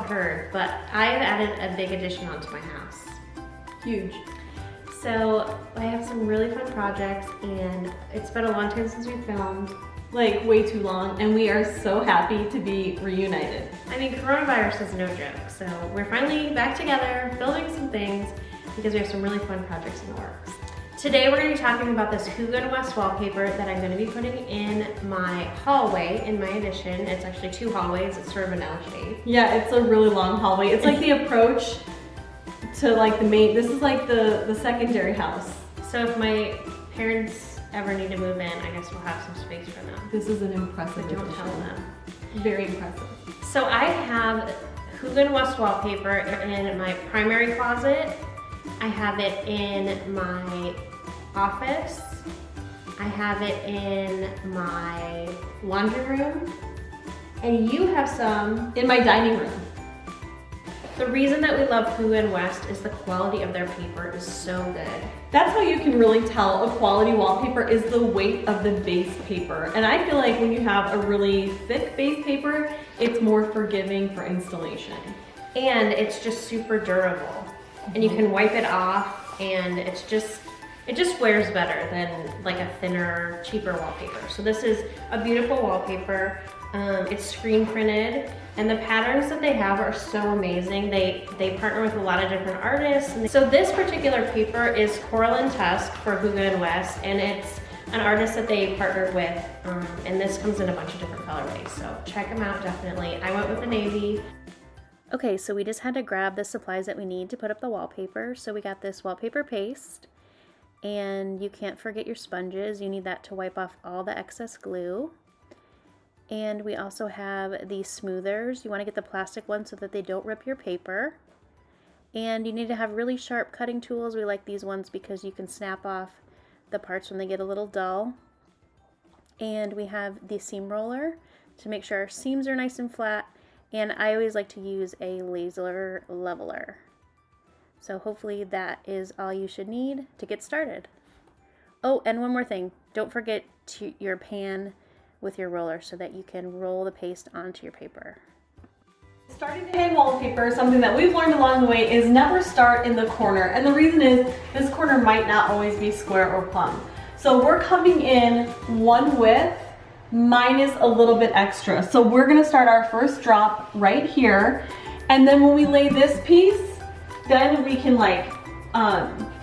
heard, but I have added a big addition onto my house. Huge. So I have some really fun projects, and it's been a long time since we filmed. Like way too long, and we are so happy to be reunited. I mean, coronavirus is no joke, so we're finally back together, filming some things, because we have some really fun projects in the works. Today we're going to be talking about this Hygge and West wallpaper that I'm going to be putting in my hallway in my addition. It's actually 2 hallways, it's sort of an L shape. Yeah, it's a really long hallway. It's like the approach to like the main, this is like the secondary house. So if my parents ever need to move in, I guess we'll have some space for them. This is an impressive But don't addition. tell them. Very impressive. So I have Hygge and West wallpaper in my primary closet. I have it in my office. I have it in my laundry room. And you have some In my dining room. The reason that we love Hygge and West is the quality of their paper is so good. That's how you can really tell a quality wallpaper is the weight of the base paper. And I feel like when you have a really thick base paper, it's more forgiving for installation. And it's just super durable. And you can wipe it off, and it just wears better than like a thinner, cheaper wallpaper. So this is a beautiful wallpaper. It's screen printed, and the patterns that they have are so amazing. They partner with a lot of different artists. So this particular paper is Coral and Tusk for Hygge and West, and it's an artist that they partnered with, and this comes in a bunch of different colorways. So check them out, definitely. I went with the navy. Okay, so we just had to grab the supplies that we need to put up the wallpaper. So we got this wallpaper paste, and you can't forget your sponges. You need that to wipe off all the excess glue. And we also have these smoothers. You want to get the plastic ones so that they don't rip your paper. And you need to have really sharp cutting tools. We like these ones because you can snap off the parts when they get a little dull. And we have the seam roller to make sure our seams are nice and flat. And I always like to use a laser leveler. So hopefully that is all you should need to get started. Oh, and one more thing. Don't forget your pan with your roller so that you can roll the paste onto your paper. Starting to hang wallpaper, something that we've learned along the way is never start in the corner. And the reason is this corner might not always be square or plumb. So we're coming in one width minus a little bit extra. So we're gonna start our first drop right here. And then when we lay this piece, then we can like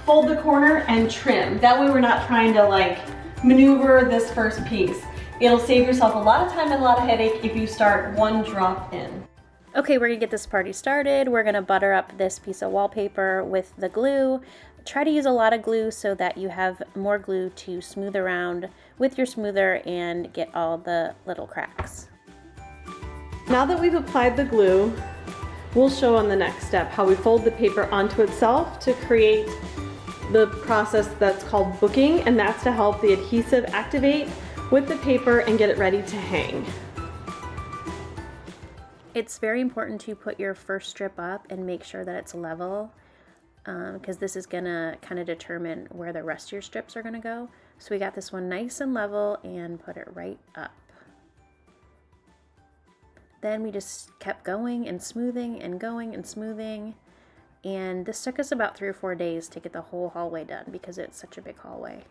fold the corner and trim. That way we're not trying to like maneuver this first piece. It'll save yourself a lot of time and a lot of headache if you start one drop in. Okay, we're gonna get this party started. We're gonna butter up this piece of wallpaper with the glue. Try to use a lot of glue so that you have more glue to smooth around with your smoother and get all the little cracks. Now that we've applied the glue, we'll show on the next step how we fold the paper onto itself to create the process that's called booking, and that's to help the adhesive activate with the paper and get it ready to hang. It's very important to put your first strip up and make sure that it's level, because this is gonna kind of determine where the rest of your strips are gonna go. So we got this one nice and level and put it right up. Then we just kept going and smoothing and going and smoothing. And this took us about 3 or 4 days to get the whole hallway done because it's such a big hallway.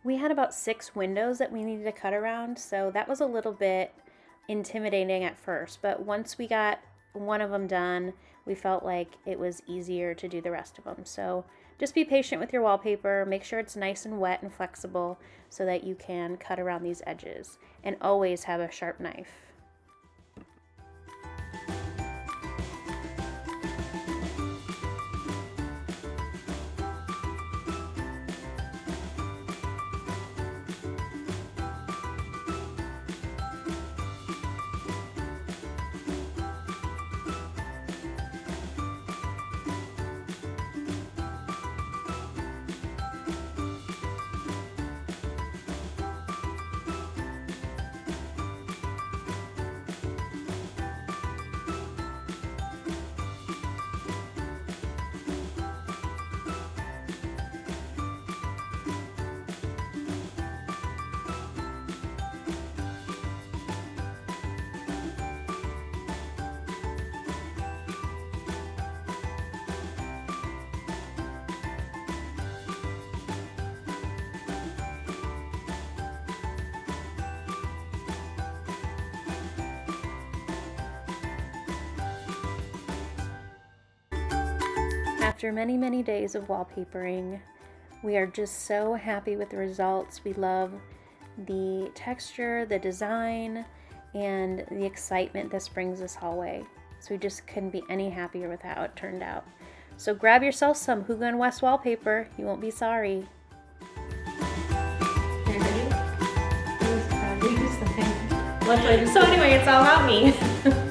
We had about 6 windows that we needed to cut around, so that was a little bit intimidating at first, but once we got one of them done, we felt like it was easier to do the rest of them. So just be patient with your wallpaper, make sure it's nice and wet and flexible so that you can cut around these edges, and always have a sharp knife. After many, many days of wallpapering, we are just so happy with the results. We love the texture, the design, and the excitement this brings this hallway. So we just couldn't be any happier with how it turned out. So grab yourself some Hygge and West wallpaper. You won't be sorry. So anyway, it's all about me.